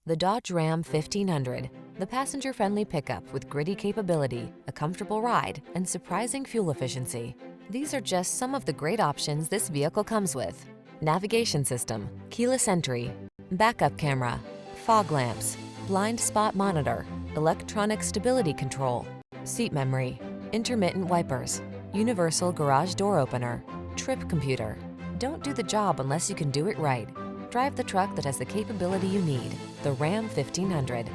The Dodge Ram 1500, the passenger-friendly pickup with gritty capability, a comfortable ride, and surprising fuel efficiency. These are just some of the great options this vehicle comes with: navigation system, keyless entry, backup camera, fog lamps, blind spot monitor, electronic stability control, seat memory, intermittent wipers, universal garage door opener, trip computer. Don't do the job unless you can do it right. Drive the truck that has the capability you need. The Ram 1500.